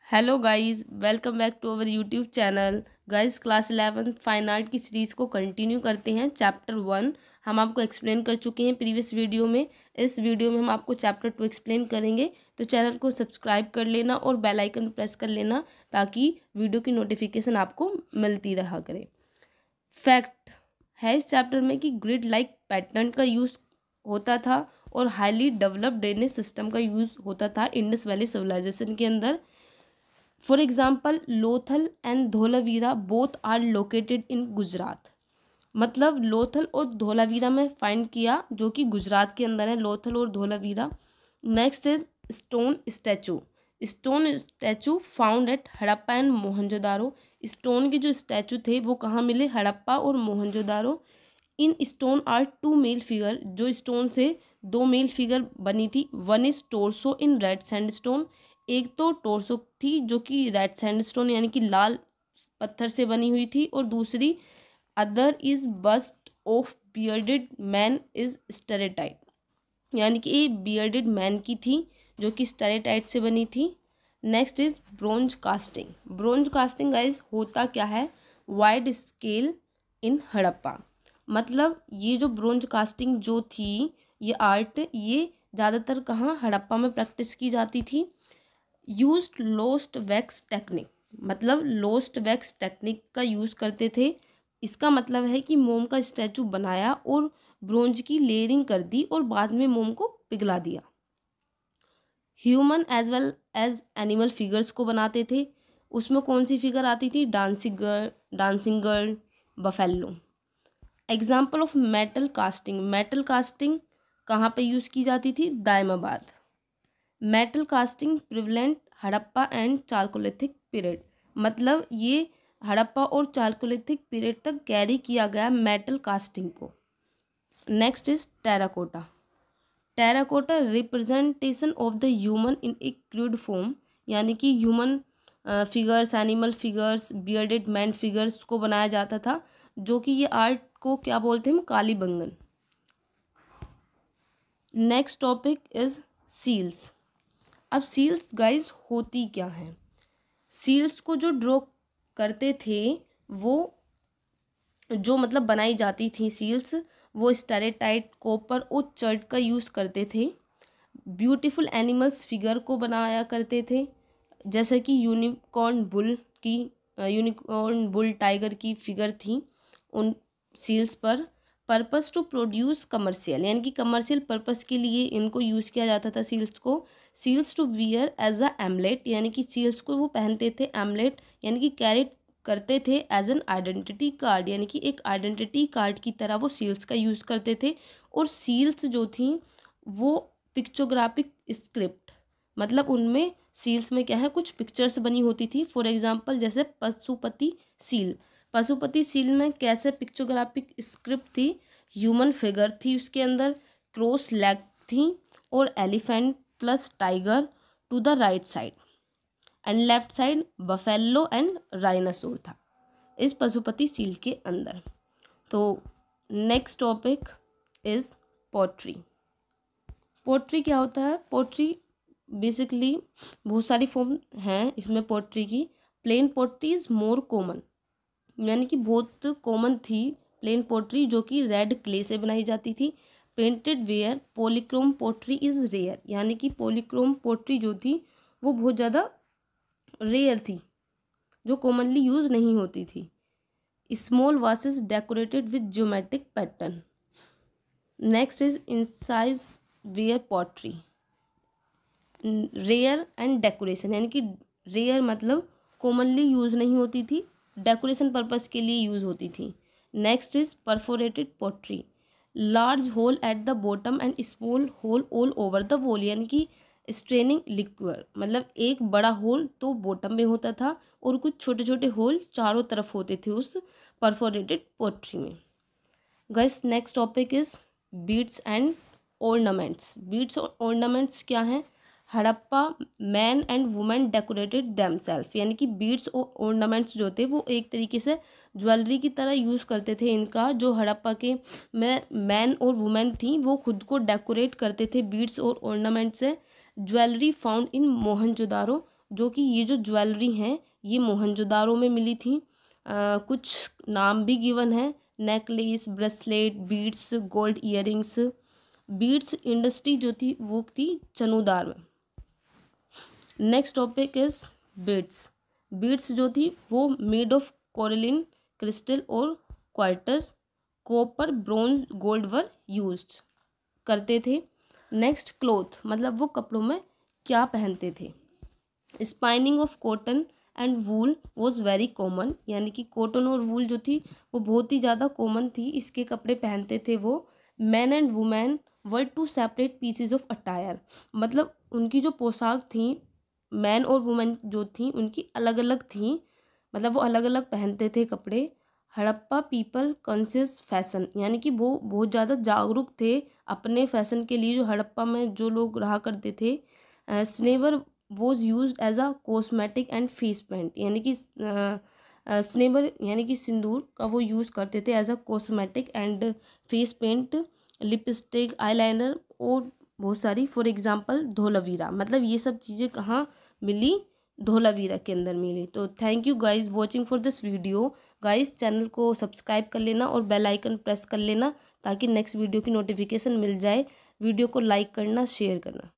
Hello guys, welcome back to our YouTube channel. Guys, class 11 fine art की series को continue करते हैं। Chapter 1 हम आपको एक्सप्लेन कर चुके हैं प्रीवियस वीडियो में। इस वीडियो में हम आपको चैप्टर 2 एक्सप्लेन करेंगे, तो चैनल को सब्सक्राइब कर लेना और बेल आइकन प्रेस कर लेना ताकि वीडियो की नोटिफिकेशन आपको मिलती रहा करे। फैक्ट है इस चैप्टर में कि ग्रिड लाइक पैटर्न का यूज़ होता था और हाईली डेवलप्ड ड्रेनेज सिस्टम का यूज़ होता था इंडस वैली सिविलाइजेशन के अंदर। For example, Lothal and Dholavira both are located in Gujarat. मतलब लोथल और धोलावीरा में फाइंड किया, जो कि गुजरात के अंदर है, लोथल और Dholavira. Next is stone statue. Stone statue found at Harappa and Mohenjodaro. Stone के जो स्टैचू थे वो कहाँ मिले? हड़प्पा और Mohenjodaro. In stone are two male figure. जो स्टोन से दो मेल फिगर बनी थी। One is torso in red sandstone. एक तो टोर्सो थी जो कि रेड सैंडस्टोन यानी कि लाल पत्थर से बनी हुई थी, और दूसरी other is bust of bearded man is steatite, यानी कि ये बियर्डेड मैन की थी जो कि स्टेरेटाइट से बनी थी। Next is bronze casting. Bronze casting guys होता क्या है? Wide scale in Harappa. मतलब ये जो ब्रोंज कास्टिंग जो थी, ये आर्ट, ये ज़्यादातर कहाँ? हड़प्पा में प्रैक्टिस की जाती थी। Used lost wax technique. मतलब लोस्ट वैक्स टेक्निक का यूज़ करते थे। इसका मतलब है कि मोम का स्टैचू बनाया और ब्रोंज की लेयरिंग कर दी और बाद में मोम को पिघला दिया। Human as well as animal figures को बनाते थे। उसमें कौन सी फिगर आती थी? Dancing girl, buffalo. Example of metal casting. Metal casting कहाँ पे यूज़ की जाती थी? Daimabad. Metal casting prevalent Harappa and chalcolithic period. मतलब ये हड़प्पा और चालकोलिथिक पीरियड तक कैरी किया गया मेटल कास्टिंग को। Next is terracotta. Terracotta representation of the human in A crude form, यानी कि human figures, animal figures, bearded man figures को बनाया जाता था, जो कि ये आर्ट को क्या बोलते हैं? हम Kalibangan. Next topic is seals. अब सील्स गाइज होती क्या है? सील्स को जो ड्रॉ करते थे, वो जो मतलब बनाई जाती थी सील्स, वो स्टेरेटाइट, कॉपर और चर्ट का यूज़ करते थे। ब्यूटीफुल एनिमल्स फिगर को बनाया करते थे, जैसे कि यूनिकॉर्न बुल टाइगर की फिगर थी उन सील्स पर। पर्पस टू प्रोड्यूस कमर्शियल, यानी कि कमर्शियल पर्पस के लिए इनको यूज़ किया जाता था सील्स को। Seals to wear as a amulet, यानी कि सील्स को वो पहनते थे एमलेट, यानी कि कैरी करते थे एज एन आइडेंटिटी कार्ड, यानी कि एक आइडेंटिटी कार्ड की तरह वो सील्स का यूज़ करते थे। और सील्स जो थी वो पिक्चोग्राफिक स्क्रिप्ट, मतलब उनमें सील्स में क्या है? कुछ पिक्चर्स बनी होती थी। फॉर एग्जांपल जैसे पशुपति सील। पशुपति सील में कैसे पिक्चोग्राफिक स्क्रिप्ट थी? ह्यूमन फिगर थी उसके अंदर, क्रॉस लेग थी, और elephant plus tiger to the right side, and left side buffalo and rhinoceros था इस पशुपति सील के अंदर। तो next topic is pottery. Pottery क्या होता है? पोट्री बेसिकली बहुत सारी फॉर्म हैं इसमें पोट्री की। Plain pottery is more common, यानी कि बहुत कॉमन थी प्लेन पोट्री, जो कि रेड क्ले से बनाई जाती थी। Painted ware polychrome pottery is rare, यानी कि पॉलीक्रोम पोट्री जो थी वो बहुत ज़्यादा रेयर थी, जो कॉमनली यूज नहीं होती थी। Small vases decorated with geometric pattern. Next is incised ware pottery, rare and decoration, यानी कि रेयर मतलब कॉमनली यूज़ नहीं होती थी, डेकोरेशन पर्पस के लिए यूज़ होती थी। Next is perforated pottery, large hole at the bottom and small hole all over the wall, यानी कि स्ट्रेनिंग लिक्विड, मतलब एक बड़ा होल तो बॉटम में होता था और कुछ छोटे छोटे होल चारों तरफ होते थे उस परफोरेटेड पोट्री में। Guys, next topic is beads and ornaments. Beads और ऑर्नामेंट्स क्या हैं? Harappa man and women decorated themself, यानी कि बीड्स और ऑर्नामेंट्स जो थे वो एक तरीके से ज्वेलरी की तरह यूज़ करते थे इनका। जो हड़प्पा के में मैन और वुमेन थी वो खुद को डेकोरेट करते थे बीड्स और ऑर्नामेंट से। ज्वेलरी फाउंड इन मोहनजोदारो जो कि ये जो ज्वेलरी हैं ये मोहनजोदारो में मिली थी। कुछ नाम भी गिवन है, necklace, bracelet, beads, gold earrings. Beads industry जो थी वो थी चनूदार में। Next topic is beads. Beads जो थी वो मेड ऑफ कोरलिन, क्रिस्टल और quartz, copper, bronze, gold were used करते थे। नेक्स्ट क्लोथ, मतलब वो कपड़ों में क्या पहनते थे। Spinning of cotton and wool was very common, यानी कि कॉटन और वूल जो थी वो बहुत ही ज़्यादा कॉमन थी, इसके कपड़े पहनते थे वो। Man and women wore two separate pieces of attire, मतलब उनकी जो पोशाक थी मैन और वुमेन जो थी उनकी अलग अलग थी, मतलब वो अलग अलग पहनते थे कपड़े। हड़प्पा पीपल कॉन्शियस फैशन, यानी कि वो बहुत ज़्यादा जागरूक थे अपने फैशन के लिए, जो हड़प्पा में जो लोग रहा करते थे। स्नेवर was used as a cosmetic and face paint, यानी कि स्नेवर यानी कि सिंदूर का वो यूज़ करते थे as a cosmetic and face paint, lipstick, eyeliner और बहुत सारी। फॉर एग्जांपल धोलावीरा, मतलब ये सब चीज़ें कहाँ मिली, धोलावीरा के अंदर मिली। तो thank you guys watching for this video. Guys channel को सब्सक्राइब कर लेना और बेल आइकन प्रेस कर लेना ताकि नेक्स्ट वीडियो की नोटिफिकेशन मिल जाए। वीडियो को लाइक करना, शेयर करना।